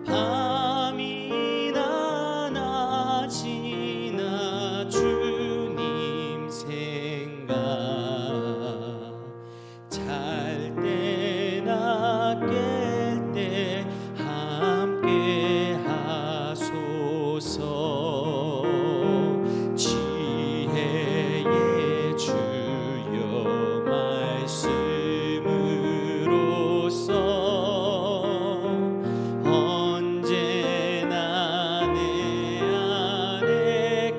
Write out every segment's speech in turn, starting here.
밤이나 낮이나 주님 생각 잘 때나 깰 때 함께 하소서. 지혜의 주여 말씀으로써 언제나 내 안에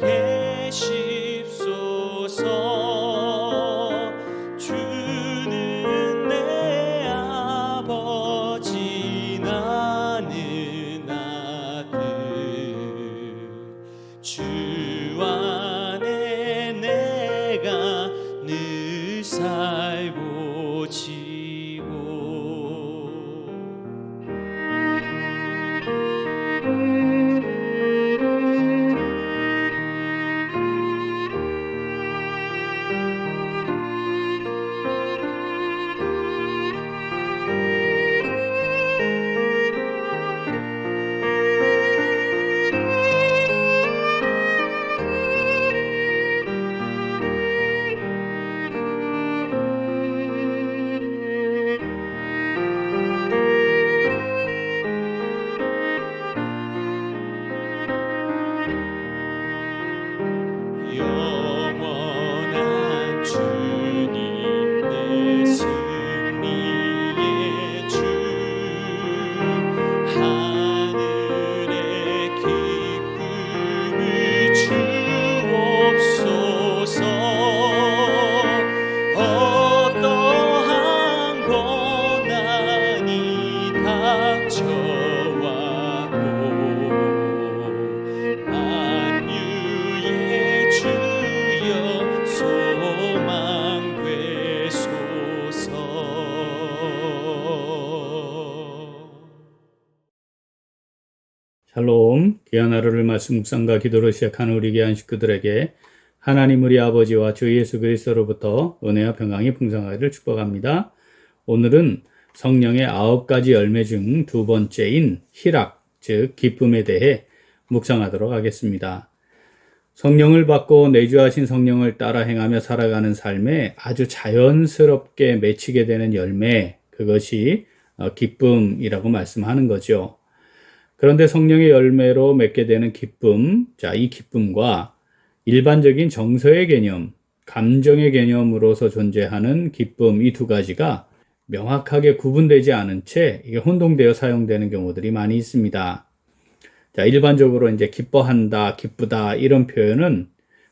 계십소서. 주는 내 아버지 나는 아들 주 안에 내가 늘 살고 지고. 영원한 주님 내 승리의 주 하늘의 기쁨을 주옵소서. 어떠한 고난이 닥쳐와도 만유의 주여 소망 되소서. 샬롬, 귀한 하루를 말씀 묵상과 기도로 시작하는 우리 귀한 식구들에게 하나님 우리 아버지와 주 예수 그리스도로부터 은혜와 평강이 풍성하기를 축복합니다. 오늘은 성령의 9가지 열매 중 두 번째인 희락, 즉 기쁨에 대해 묵상하도록 하겠습니다. 성령을 받고 내주하신 성령을 따라 행하며 살아가는 삶에 아주 자연스럽게 맺히게 되는 열매, 그것이 기쁨이라고 말씀하는 거죠. 그런데 성령의 열매로 맺게 되는 기쁨, 이 기쁨과 일반적인 정서의 개념, 감정의 개념으로서 존재하는 기쁨, 이 두 가지가 명확하게 구분되지 않은 채 이게 혼동되어 사용되는 경우들이 많이 있습니다. 일반적으로 이제 기뻐한다, 기쁘다 이런 표현은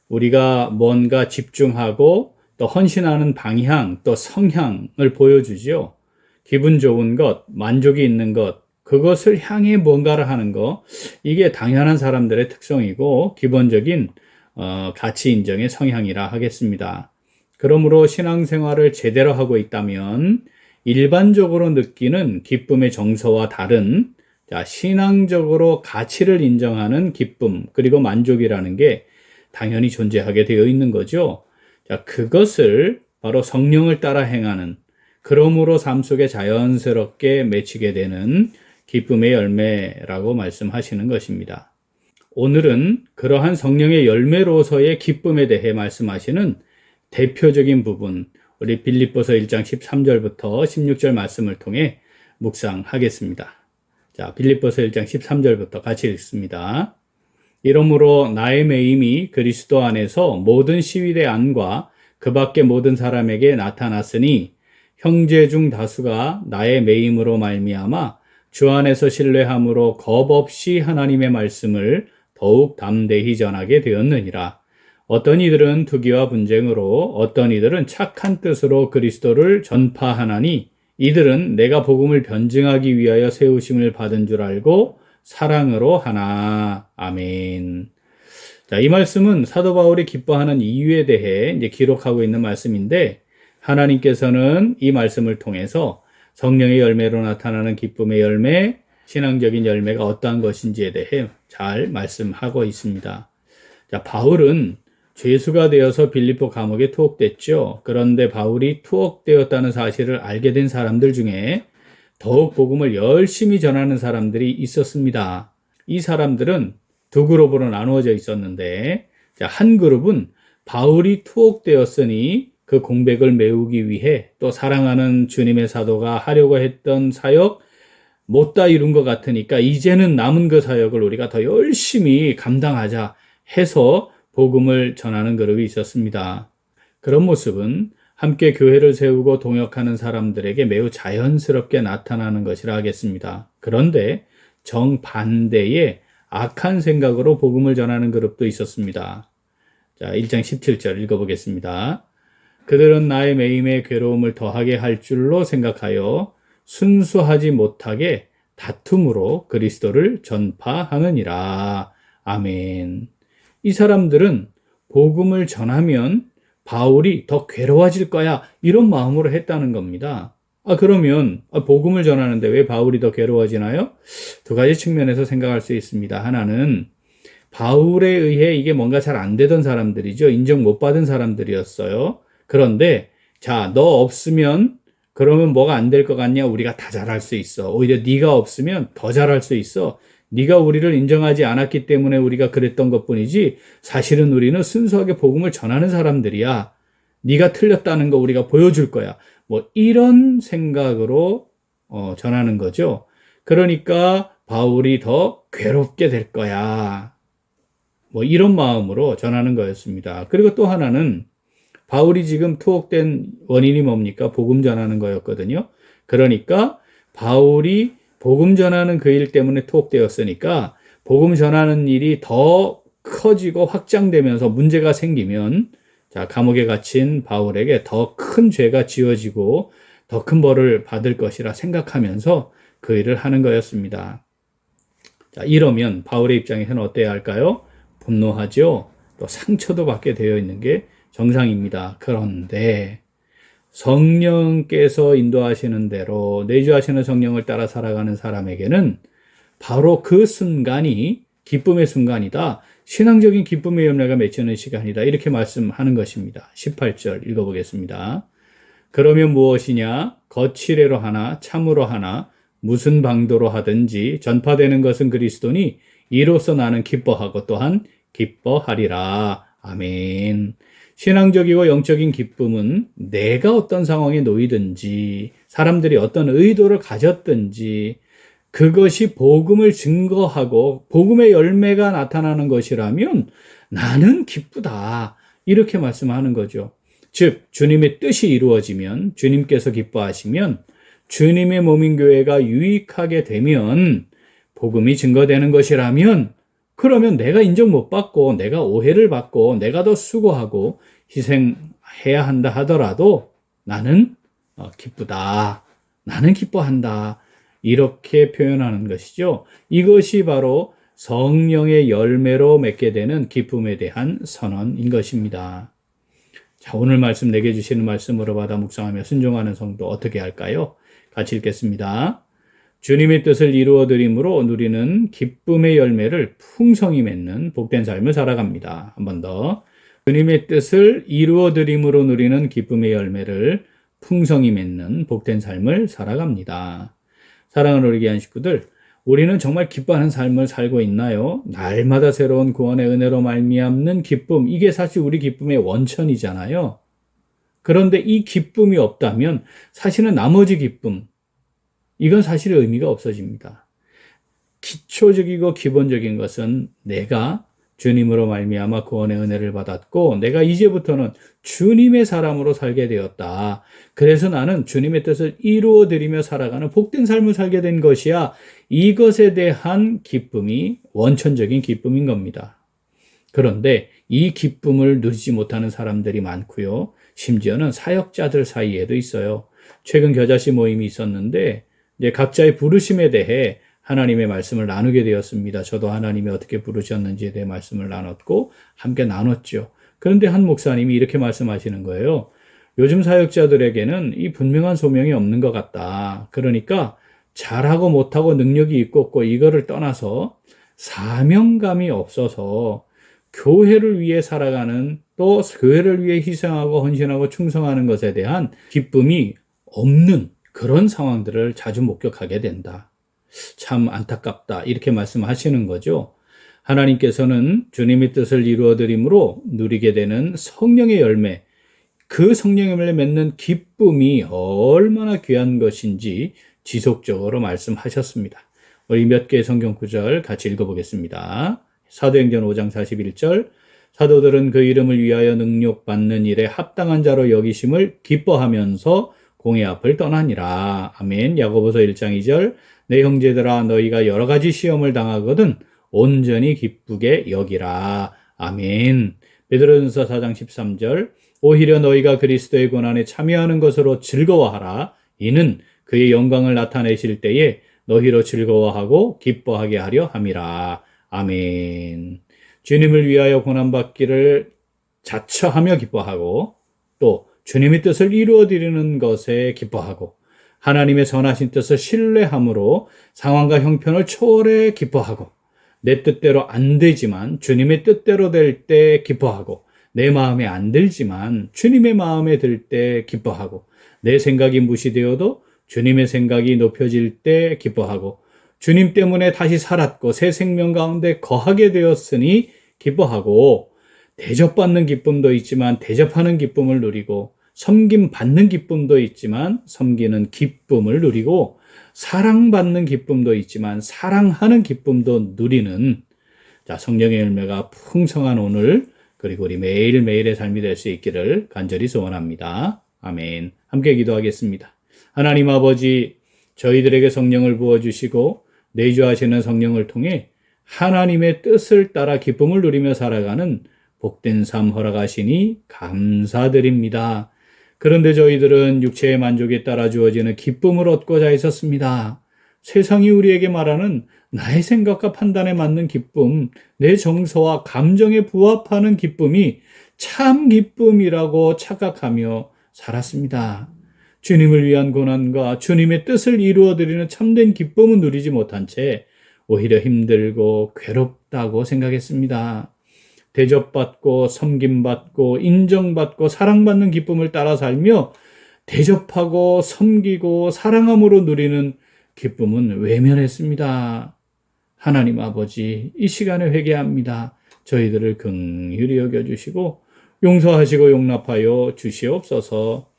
우리가 뭔가 집중하고 또 헌신하는 방향, 또 성향을 보여주죠. 기분 좋은 것, 만족이 있는 것, 그것을 향해 뭔가를 하는 것, 이게 당연한 사람들의 특성이고 기본적인 가치 인정의 성향이라 하겠습니다. 그러므로 신앙생활을 제대로 하고 있다면 일반적으로 느끼는 기쁨의 정서와 다른 신앙적으로 가치를 인정하는 기쁨 그리고 만족이라는 게 당연히 존재하게 되어 있는 거죠. 그것을 바로 성령을 따라 행하는, 그러므로 삶 속에 자연스럽게 맺히게 되는 기쁨의 열매라고 말씀하시는 것입니다. 오늘은 그러한 성령의 열매로서의 기쁨에 대해 말씀하시는 대표적인 부분, 우리 빌립보서 1장 13절부터 16절 말씀을 통해 묵상하겠습니다. 빌립보서 1장 13절부터 같이 읽습니다. 이러므로 나의 매임이 그리스도 안에서 모든 시위대 안과 그 밖의 모든 사람에게 나타났으니 형제 중 다수가 나의 매임으로 말미암아 주 안에서 신뢰함으로 겁 없이 하나님의 말씀을 더욱 담대히 전하게 되었느니라. 어떤 이들은 투기와 분쟁으로, 어떤 이들은 착한 뜻으로 그리스도를 전파하나니 이들은 내가 복음을 변증하기 위하여 세우심을 받은 줄 알고 사랑으로 하나. 아멘. 이 말씀은 사도 바울이 기뻐하는 이유에 대해 이제 기록하고 있는 말씀인데, 하나님께서는 이 말씀을 통해서 성령의 열매로 나타나는 기쁨의 열매, 신앙적인 열매가 어떠한 것인지에 대해 잘 말씀하고 있습니다. 바울은 죄수가 되어서 빌립보 감옥에 투옥됐죠. 그런데 바울이 투옥되었다는 사실을 알게 된 사람들 중에 더욱 복음을 열심히 전하는 사람들이 있었습니다. 이 사람들은 두 그룹으로 나누어져 있었는데, 한 그룹은 바울이 투옥되었으니 그 공백을 메우기 위해 또 사랑하는 주님의 사도가 하려고 했던 사역 못다 이룬 것 같으니까 이제는 남은 그 사역을 우리가 더 열심히 감당하자 해서 복음을 전하는 그룹이 있었습니다. 그런 모습은 함께 교회를 세우고 동역하는 사람들에게 매우 자연스럽게 나타나는 것이라 하겠습니다. 그런데 정반대의 악한 생각으로 복음을 전하는 그룹도 있었습니다. 자, 1장 17절 읽어보겠습니다. 그들은 나의 매임에 괴로움을 더하게 할 줄로 생각하여 순수하지 못하게 다툼으로 그리스도를 전파하느니라. 아멘. 이 사람들은 복음을 전하면 바울이 더 괴로워질 거야, 이런 마음으로 했다는 겁니다. 그러면 복음을 전하는데 왜 바울이 더 괴로워지나요? 두 가지 측면에서 생각할 수 있습니다. 하나는 바울에 의해 이게 뭔가 잘 안 되던 사람들이죠. 인정 못 받은 사람들이었어요. 그런데 자, 너 없으면 그러면 뭐가 안 될 것 같냐? 우리가 다 잘할 수 있어. 오히려 네가 없으면 더 잘할 수 있어. 네가 우리를 인정하지 않았기 때문에 우리가 그랬던 것뿐이지 사실은 우리는 순수하게 복음을 전하는 사람들이야. 네가 틀렸다는 거 우리가 보여줄 거야. 뭐 이런 생각으로 전하는 거죠. 그러니까 바울이 더 괴롭게 될 거야. 뭐 이런 마음으로 전하는 거였습니다. 그리고 또 하나는 바울이 지금 투옥된 원인이 뭡니까? 복음 전하는 거였거든요. 그러니까 바울이 복음 전하는 그 일 때문에 투옥되었으니까 복음 전하는 일이 더 커지고 확장되면서 문제가 생기면 자, 감옥에 갇힌 바울에게 더 큰 죄가 지어지고 더 큰 벌을 받을 것이라 생각하면서 그 일을 하는 거였습니다. 자, 이러면 바울의 입장에서는 어때야 할까요? 분노하죠. 또 상처도 받게 되어 있는 게 정상입니다. 그런데 성령께서 인도하시는 대로 내주하시는 성령을 따라 살아가는 사람에게는 바로 그 순간이 기쁨의 순간이다. 신앙적인 기쁨의 열매가 맺히는 시간이다. 이렇게 말씀하는 것입니다. 18절 읽어보겠습니다. 그러면 무엇이냐? 거칠애로 하나 참으로 하나 무슨 방도로 하든지 전파되는 것은 그리스도니 이로써 나는 기뻐하고 또한 기뻐하리라. 아멘. 신앙적이고 영적인 기쁨은 내가 어떤 상황에 놓이든지 사람들이 어떤 의도를 가졌든지 그것이 복음을 증거하고 복음의 열매가 나타나는 것이라면 나는 기쁘다. 이렇게 말씀하는 거죠. 즉 주님의 뜻이 이루어지면 주님께서 기뻐하시면 주님의 몸인 교회가 유익하게 되면 복음이 증거되는 것이라면 그러면 내가 인정 못 받고 내가 오해를 받고 내가 더 수고하고 희생해야 한다 하더라도 나는 기쁘다. 나는 기뻐한다. 이렇게 표현하는 것이죠. 이것이 바로 성령의 열매로 맺게 되는 기쁨에 대한 선언인 것입니다. 자, 오늘 말씀 내게 주시는 말씀으로 받아 묵상하며 순종하는 성도 어떻게 할까요? 같이 읽겠습니다. 주님의 뜻을 이루어드림으로 누리는 기쁨의 열매를 풍성히 맺는 복된 삶을 살아갑니다. 한 번 더. 주님의 뜻을 이루어드림으로 누리는 기쁨의 열매를 풍성히 맺는 복된 삶을 살아갑니다. 사랑하는 우리 귀한 식구들, 우리는 정말 기뻐하는 삶을 살고 있나요? 날마다 새로운 구원의 은혜로 말미암는 기쁨, 이게 사실 우리 기쁨의 원천이잖아요. 그런데 이 기쁨이 없다면 사실은 나머지 기쁨, 이건 사실 의미가 없어집니다. 기초적이고 기본적인 것은 내가 주님으로 말미암아 구원의 은혜를 받았고 내가 이제부터는 주님의 사람으로 살게 되었다. 그래서 나는 주님의 뜻을 이루어드리며 살아가는 복된 삶을 살게 된 것이야. 이것에 대한 기쁨이 원천적인 기쁨인 겁니다. 그런데 이 기쁨을 누리지 못하는 사람들이 많고요. 심지어는 사역자들 사이에도 있어요. 최근 겨자씨 모임이 있었는데 이제 각자의 부르심에 대해 하나님의 말씀을 나누게 되었습니다. 저도 하나님이 어떻게 부르셨는지에 대해 말씀을 나눴고 함께 나눴죠. 그런데 한 목사님이 이렇게 말씀하시는 거예요. 요즘 사역자들에게는 이 분명한 소명이 없는 것 같다. 그러니까 잘하고 못하고 능력이 있고 없고 이거를 떠나서 사명감이 없어서 교회를 위해 살아가는 또 교회를 위해 희생하고 헌신하고 충성하는 것에 대한 기쁨이 없는 그런 상황들을 자주 목격하게 된다. 참 안타깝다. 이렇게 말씀하시는 거죠. 하나님께서는 주님의 뜻을 이루어드림으로 누리게 되는 성령의 열매, 그 성령의 열매 맺는 기쁨이 얼마나 귀한 것인지 지속적으로 말씀하셨습니다. 우리 몇 개의 성경 구절 같이 읽어보겠습니다. 사도행전 5장 41절, 사도들은 그 이름을 위하여 능력받는 일에 합당한 자로 여기심을 기뻐하면서 공회 앞을 떠나니라. 아멘. 야고보서 1장 2절, 내 형제들아 너희가 여러 가지 시험을 당하거든 온전히 기쁘게 여기라. 아멘. 베드로전서 4장 13절, 오히려 너희가 그리스도의 고난에 참여하는 것으로 즐거워하라. 이는 그의 영광을 나타내실 때에 너희로 즐거워하고 기뻐하게 하려 함이라. 아멘. 주님을 위하여 고난받기를 자처하며 기뻐하고, 또 주님의 뜻을 이루어드리는 것에 기뻐하고, 하나님의 선하신 뜻을 신뢰함으로 상황과 형편을 초월해 기뻐하고, 내 뜻대로 안 되지만 주님의 뜻대로 될 때 기뻐하고, 내 마음에 안 들지만 주님의 마음에 들 때 기뻐하고, 내 생각이 무시되어도 주님의 생각이 높여질 때 기뻐하고, 주님 때문에 다시 살았고 새 생명 가운데 거하게 되었으니 기뻐하고, 대접받는 기쁨도 있지만 대접하는 기쁨을 누리고, 섬김받는 기쁨도 있지만 섬기는 기쁨을 누리고, 사랑받는 기쁨도 있지만 사랑하는 기쁨도 누리는, 자, 성령의 열매가 풍성한 오늘, 그리고 우리 매일매일의 삶이 될 수 있기를 간절히 소원합니다. 아멘. 함께 기도하겠습니다. 하나님 아버지, 저희들에게 성령을 부어주시고 내주하시는 성령을 통해 하나님의 뜻을 따라 기쁨을 누리며 살아가는 복된 삶 허락하시니 감사드립니다. 그런데 저희들은 육체의 만족에 따라 주어지는 기쁨을 얻고자 했었습니다. 세상이 우리에게 말하는 나의 생각과 판단에 맞는 기쁨, 내 정서와 감정에 부합하는 기쁨이 참 기쁨이라고 착각하며 살았습니다. 주님을 위한 고난과 주님의 뜻을 이루어드리는 참된 기쁨은 누리지 못한 채 오히려 힘들고 괴롭다고 생각했습니다. 대접받고 섬김받고 인정받고 사랑받는 기쁨을 따라 살며 대접하고 섬기고 사랑함으로 누리는 기쁨은 외면했습니다. 하나님 아버지, 이 시간에 회개합니다. 저희들을 긍휼히 여겨주시고 용서하시고 용납하여 주시옵소서.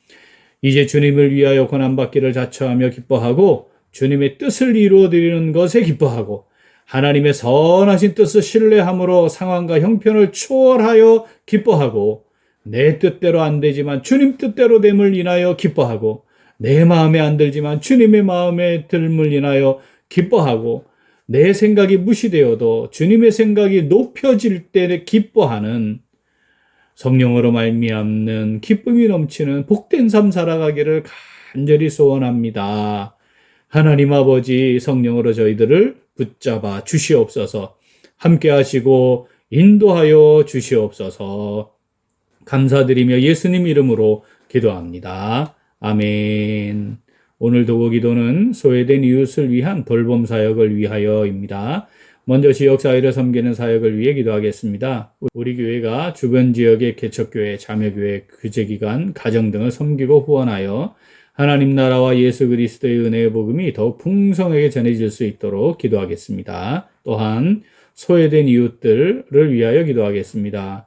이제 주님을 위하여 고난받기를 자처하며 기뻐하고 주님의 뜻을 이루어드리는 것에 기뻐하고 하나님의 선하신 뜻을 신뢰함으로 상황과 형편을 초월하여 기뻐하고, 내 뜻대로 안 되지만 주님 뜻대로 됨을 인하여 기뻐하고, 내 마음에 안 들지만 주님의 마음에 들음을 인하여 기뻐하고, 내 생각이 무시되어도 주님의 생각이 높여질 때 기뻐하는, 성령으로 말미암는 기쁨이 넘치는 복된 삶 살아가기를 간절히 소원합니다. 하나님 아버지, 성령으로 저희들을 붙잡아 주시옵소서. 함께 하시고 인도하여 주시옵소서. 감사드리며 예수님 이름으로 기도합니다. 아멘. 오늘 도구 기도는 소외된 이웃을 위한 돌봄 사역을 위하여입니다. 먼저 지역사회를 섬기는 사역을 위해 기도하겠습니다. 우리 교회가 주변 지역의 개척교회, 자매교회, 교제기관, 가정 등을 섬기고 후원하여 하나님 나라와 예수 그리스도의 은혜의 복음이 더욱 풍성하게 전해질 수 있도록 기도하겠습니다. 또한 소외된 이웃들을 위하여 기도하겠습니다.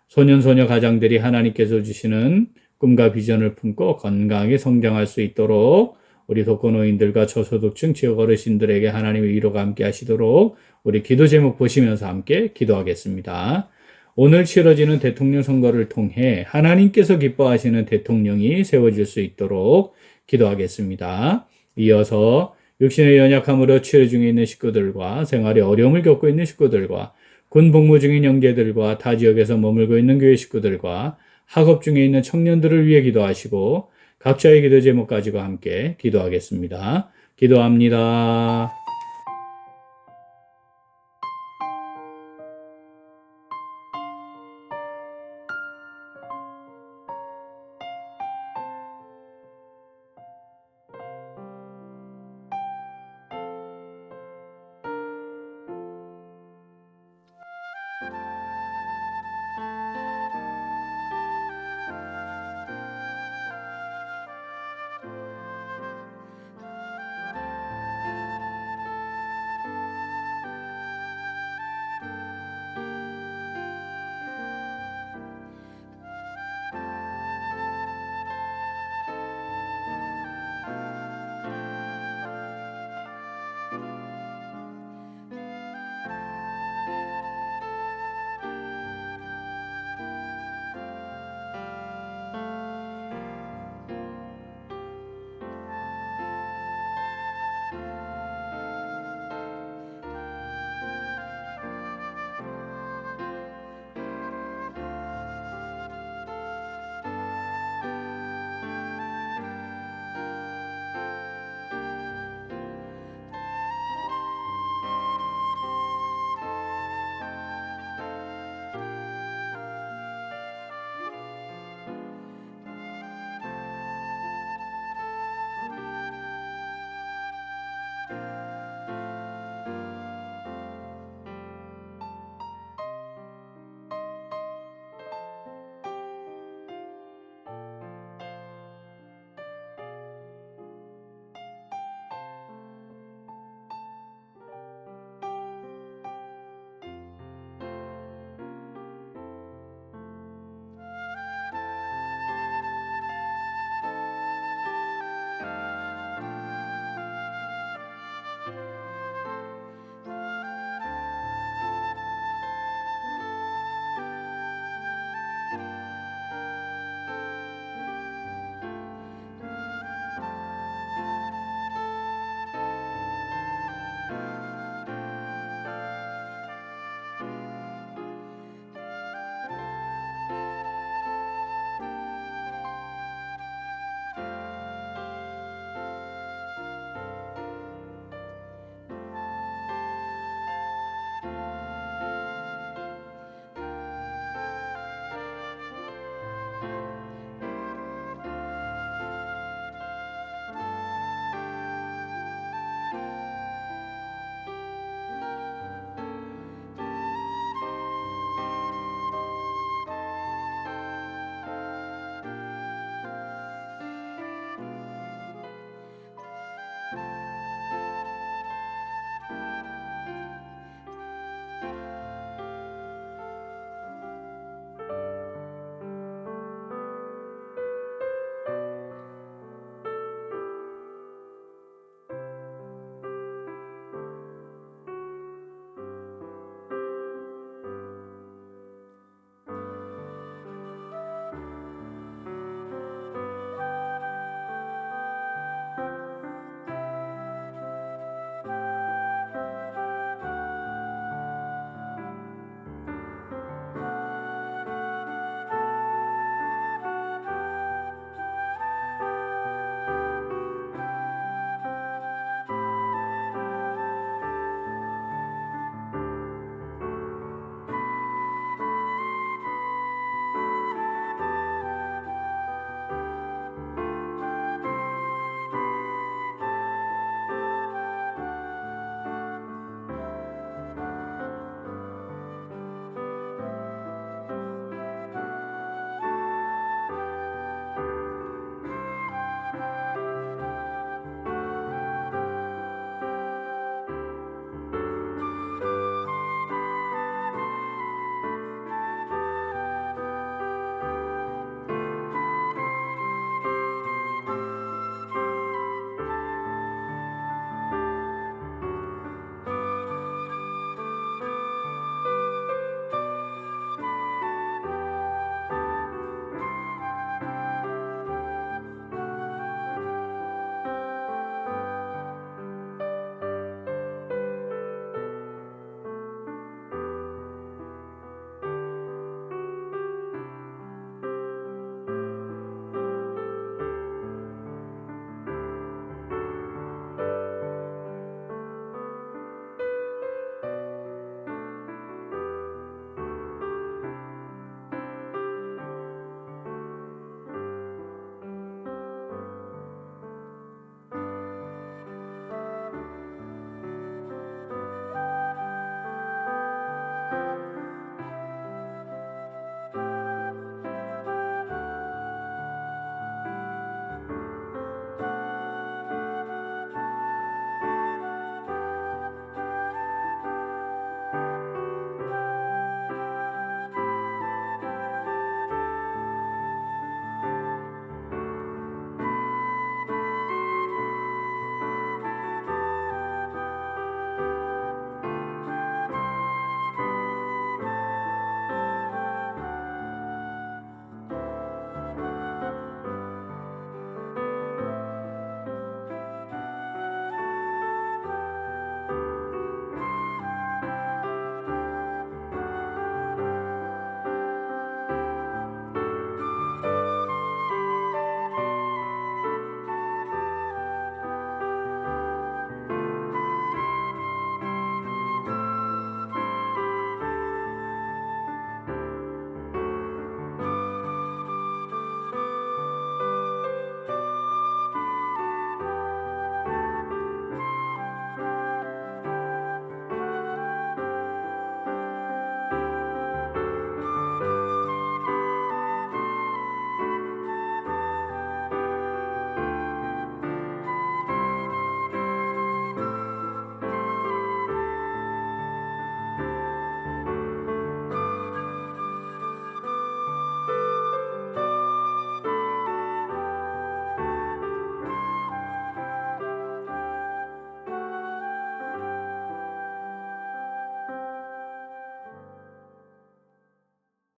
소년소녀 가장들이 하나님께서 주시는 꿈과 비전을 품고 건강하게 성장할 수 있도록 우리 독거노인들과 저소득층 지역 어르신들에게 하나님의 위로가 함께 하시도록 우리 기도 제목 보시면서 함께 기도하겠습니다. 오늘 치러지는 대통령 선거를 통해 하나님께서 기뻐하시는 대통령이 세워질 수 있도록 기도하겠습니다. 이어서 육신의 연약함으로 치료 중에 있는 식구들과 생활에 어려움을 겪고 있는 식구들과 군 복무 중인 형제들과 타 지역에서 머물고 있는 교회 식구들과 학업 중에 있는 청년들을 위해 기도하시고 각자의 기도 제목 가지고 함께 기도하겠습니다. 기도합니다.